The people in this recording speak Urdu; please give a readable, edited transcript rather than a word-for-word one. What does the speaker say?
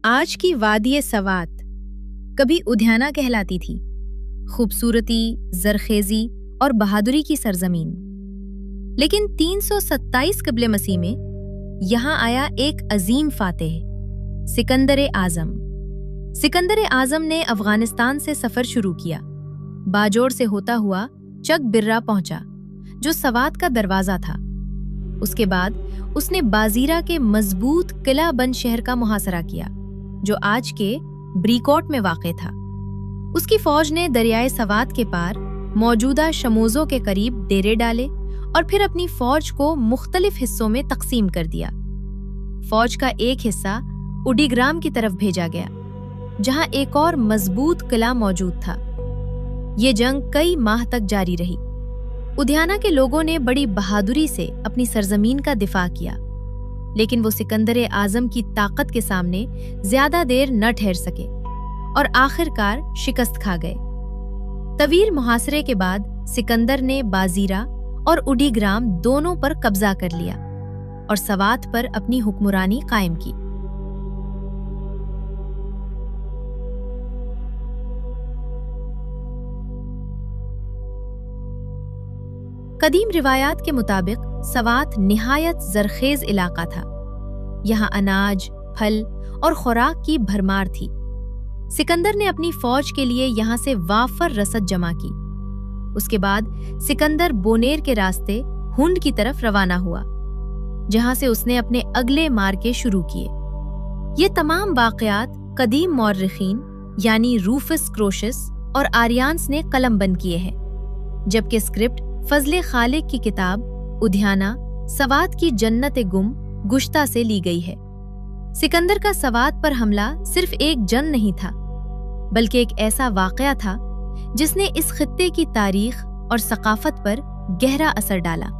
آج کی وادی سوات کبھی ادھیانا کہلاتی تھی، خوبصورتی، زرخیزی اور بہادری کی سرزمین۔ لیکن 327 قبل مسیح میں یہاں آیا ایک عظیم فاتح، سکندر اعظم۔ سکندر اعظم نے افغانستان سے سفر شروع کیا، باجوڑ سے ہوتا ہوا چک برا پہنچا جو سوات کا دروازہ تھا۔ اس کے بعد اس نے بازیرہ کے مضبوط قلعہ بند شہر کا محاصرہ کیا جو آج کے بریکوٹ میں واقع تھا۔ اس کی فوج نے دریائے سوات کے پار موجودہ شموزوں کے قریب ڈیرے ڈالے اور پھر اپنی فوج کو مختلف حصوں میں تقسیم کر دیا۔ فوج کا ایک حصہ اڈی گرام کی طرف بھیجا گیا جہاں ایک اور مضبوط قلعہ موجود تھا۔ یہ جنگ کئی ماہ تک جاری رہی۔ ادھیانا کے لوگوں نے بڑی بہادری سے اپنی سرزمین کا دفاع کیا، لیکن وہ سکندر اعظم کی طاقت کے سامنے زیادہ دیر نہ ٹھہر سکے اور آخر کار شکست کھا گئے۔ طویل محاصرے کے بعد سکندر نے بازیرہ اور اڈی گرام دونوں پر قبضہ کر لیا اور سوات پر اپنی حکمرانی قائم کی۔ قدیم روایات کے مطابق سوات نہایت زرخیز علاقہ تھا۔ یہاں اناج، پھل اور خوراک کی بھرمار تھی۔ سکندر نے اپنی فوج کے لیے یہاں سے وافر رسد جمع کی۔ اس کے بعد سکندر بونیر کے راستے ہنڈ کی طرف روانہ ہوا، جہاں سے اس نے اپنے اگلے مارکے شروع کیے۔ یہ تمام واقعات قدیم مورخین یعنی روفس کروشس اور آریانس نے قلم بند کیے ہیں، جبکہ اسکرپٹ فضل خالق کی کتاب ادھیانا سوات کی جنت گم گشتہ سے لی گئی ہے۔ سکندر کا سوات پر حملہ صرف ایک جنگ نہیں تھا، بلکہ ایک ایسا واقعہ تھا جس نے اس خطے کی تاریخ اور ثقافت پر گہرا اثر ڈالا۔